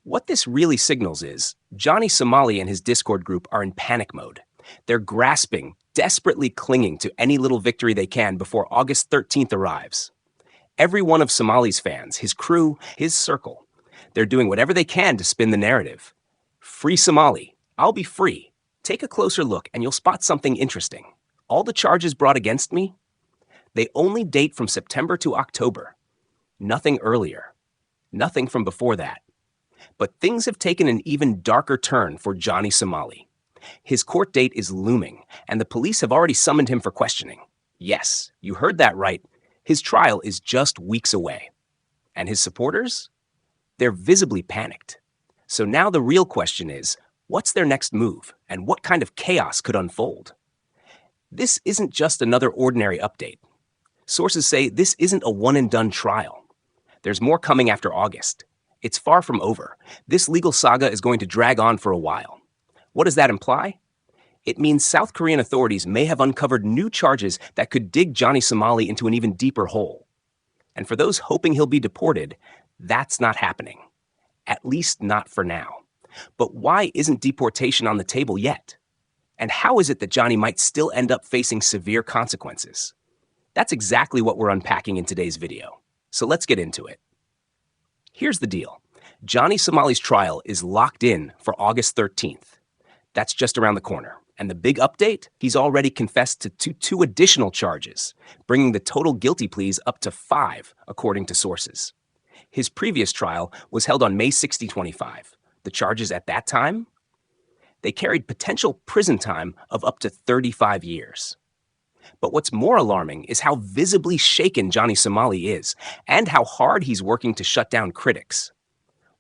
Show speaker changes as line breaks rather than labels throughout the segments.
What this really signals is Johnny Somali and his Discord group are in panic mode. They're grasping, desperately clinging to any little victory they can before August 13th arrives. Every one of Somali's fans, his crew, his circle, they're doing whatever they can to spin the narrative. Free Somali. I'll be free. Take a closer look and you'll spot something interesting. All the charges brought against me, they only date from September to October. Nothing earlier. Nothing from before that. But things have taken an even darker turn for Johnny Somali. His court date is looming, and the police have already summoned him for questioning. Yes, you heard that right. His trial is just weeks away. And his supporters? They're visibly panicked. So now the real question is, what's their next move, and what kind of chaos could unfold? This isn't just another ordinary update. Sources say this isn't a one-and-done trial. There's more coming after August. It's far from over. This legal saga is going to drag on for a while. What does that imply? It means South Korean authorities may have uncovered new charges that could dig Johnny Somali into an even deeper hole. And for those hoping he'll be deported, that's not happening. At least not for now. But why isn't deportation on the table yet? And how is it that Johnny might still end up facing severe consequences? That's exactly what we're unpacking in today's video. So let's get into it. Here's the deal. Johnny Somali's trial is locked in for August 13th. That's just around the corner. And the big update? He's already confessed to two additional charges, bringing the total guilty pleas up to 5, according to sources. His previous trial was held on May 60, 2025. The charges at that time? They carried potential prison time of up to 35 years. But what's more alarming is how visibly shaken Johnny Somali is, and how hard he's working to shut down critics.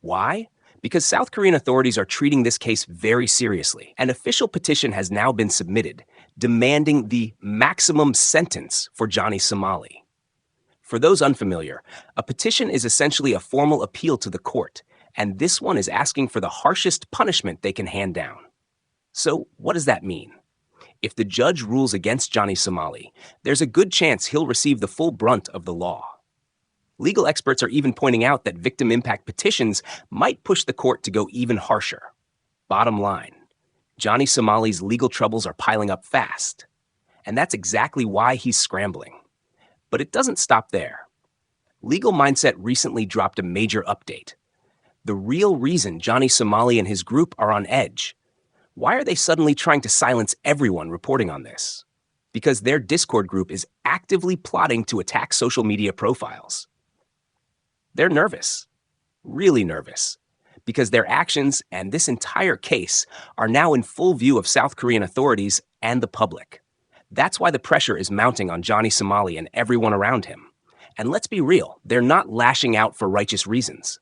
Why? Because South Korean authorities are treating this case very seriously. An official petition has now been submitted, demanding the maximum sentence for Johnny Somali. For those unfamiliar, a petition is essentially a formal appeal to the court, and this one is asking for the harshest punishment they can hand down. So what does that mean? If the judge rules against Johnny Somali, there's a good chance he'll receive the full brunt of the law. Legal experts are even pointing out that victim impact petitions might push the court to go even harsher. Bottom line, Johnny Somali's legal troubles are piling up fast. And that's exactly why he's scrambling. But it doesn't stop there. Legal Mindset recently dropped a major update. The real reason Johnny Somali and his group are on edge. Why are they suddenly trying to silence everyone reporting on this? Because their Discord group is actively plotting to attack social media profiles. They're nervous, really nervous, because their actions and this entire case are now in full view of South Korean authorities and the public. That's why the pressure is mounting on Johnny Somali and everyone around him. And let's be real, they're not lashing out for righteous reasons.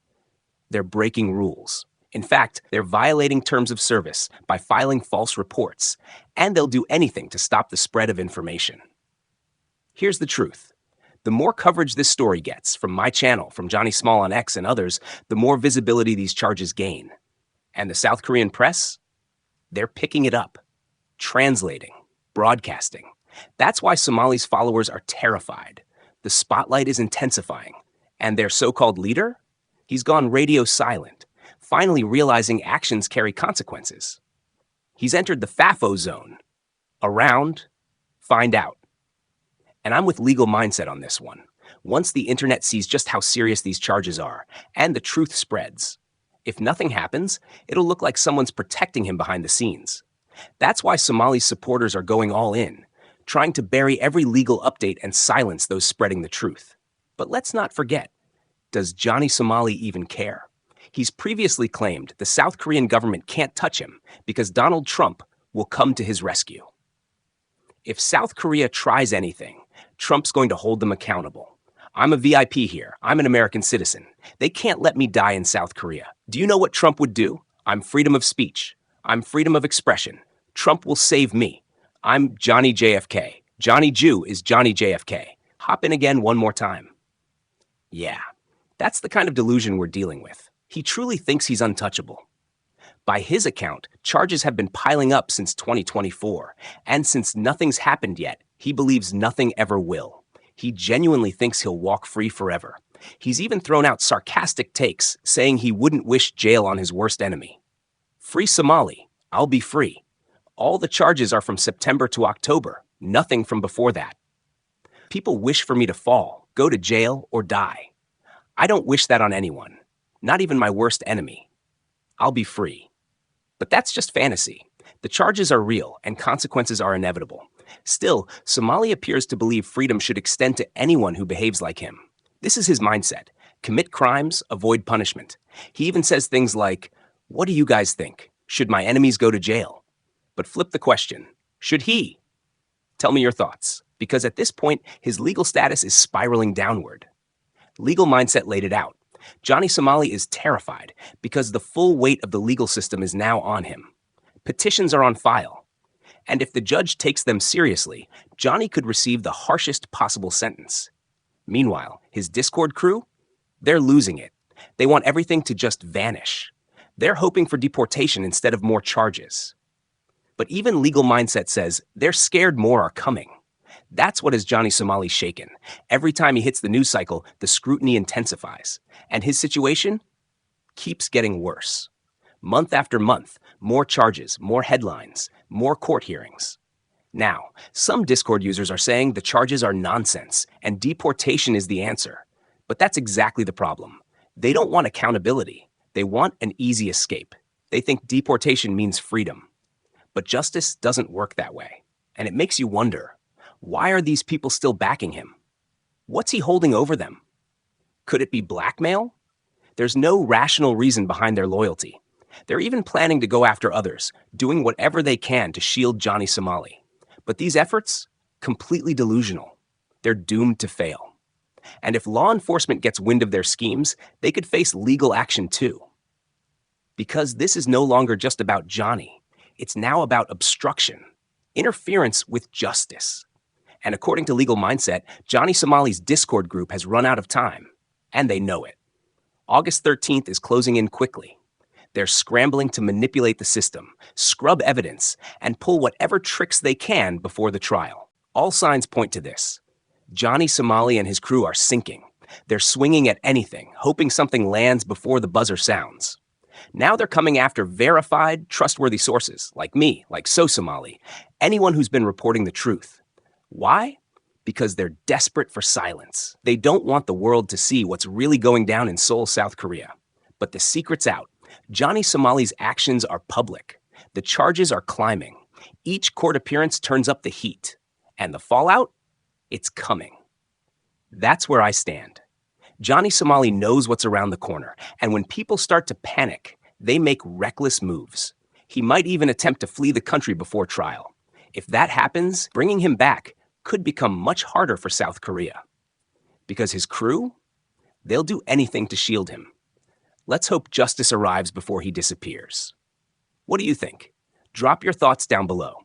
They're breaking rules. In fact, they're violating terms of service by filing false reports, and they'll do anything to stop the spread of information. Here's the truth. The more coverage this story gets, from my channel, from Johnny Small on X and others, the more visibility these charges gain. And the South Korean press? They're picking it up, translating, broadcasting. That's why Somali's followers are terrified. The spotlight is intensifying, and their so-called leader? He's gone radio silent, finally realizing actions carry consequences. He's entered the FAFO zone. Around, find out. And I'm with Legal Mindset on this one. Once the internet sees just how serious these charges are, and the truth spreads, if nothing happens, it'll look like someone's protecting him behind the scenes. That's why Somali's supporters are going all in, trying to bury every legal update and silence those spreading the truth. But let's not forget, does Johnny Somali even care? He's previously claimed the South Korean government can't touch him because Donald Trump will come to his rescue. If South Korea tries anything, Trump's going to hold them accountable. I'm a VIP here. I'm an American citizen. They can't let me die in South Korea. Do you know what Trump would do? I'm freedom of speech. I'm freedom of expression. Trump will save me. I'm Johnny JFK. Johnny Jew is Johnny JFK. Hop in again one more time. Yeah, that's the kind of delusion we're dealing with. He truly thinks he's untouchable. By his account, charges have been piling up since 2024, and since nothing's happened yet, he believes nothing ever will. He genuinely thinks he'll walk free forever. He's even thrown out sarcastic takes, saying he wouldn't wish jail on his worst enemy. Free Somali, I'll be free. All the charges are from September to October, nothing from before that. People wish for me to fall, go to jail, or die. I don't wish that on anyone, not even my worst enemy. I'll be free. But that's just fantasy. The charges are real, and consequences are inevitable. Still, Somali appears to believe freedom should extend to anyone who behaves like him. This is his mindset. Commit crimes, avoid punishment. He even says things like, "What do you guys think? Should my enemies go to jail?" But flip the question. Should he? Tell me your thoughts, because at this point, his legal status is spiraling downward. Legal Mindset laid it out. Johnny Somali is terrified because the full weight of the legal system is now on him. Petitions are on file. And if the judge takes them seriously, Johnny could receive the harshest possible sentence. Meanwhile, his Discord crew? They're losing it. They want everything to just vanish. They're hoping for deportation instead of more charges. But even Legal Mindset says they're scared more are coming. That's what has Johnny Somali shaken. Every time he hits the news cycle, the scrutiny intensifies. And his situation keeps getting worse. Month after month, more charges, more headlines, more court hearings. Now, some Discord users are saying the charges are nonsense and deportation is the answer. But that's exactly the problem. They don't want accountability. They want an easy escape. They think deportation means freedom. But justice doesn't work that way. And it makes you wonder, why are these people still backing him? What's he holding over them? Could it be blackmail? There's no rational reason behind their loyalty. They're even planning to go after others, doing whatever they can to shield Johnny Somali. But these efforts, completely delusional. They're doomed to fail. And if law enforcement gets wind of their schemes, they could face legal action too. Because this is no longer just about Johnny. It's now about obstruction, interference with justice. And according to Legal Mindset, Johnny Somali's Discord group has run out of time, and they know it. August 13th is closing in quickly. They're scrambling to manipulate the system, scrub evidence, and pull whatever tricks they can before the trial. All signs point to this. Johnny Somali and his crew are sinking. They're swinging at anything, hoping something lands before the buzzer sounds. Now they're coming after verified, trustworthy sources, like me, like Somali, anyone who's been reporting the truth. Why? Because they're desperate for silence. They don't want the world to see what's really going down in Seoul, South Korea. But the secret's out. Johnny Somali's actions are public. The charges are climbing. Each court appearance turns up the heat. And the fallout? It's coming. That's where I stand. Johnny Somali knows what's around the corner, and when people start to panic, they make reckless moves. He might even attempt to flee the country before trial. If that happens, bringing him back could become much harder for South Korea. Because his crew? They'll do anything to shield him. Let's hope justice arrives before he disappears. What do you think? Drop your thoughts down below.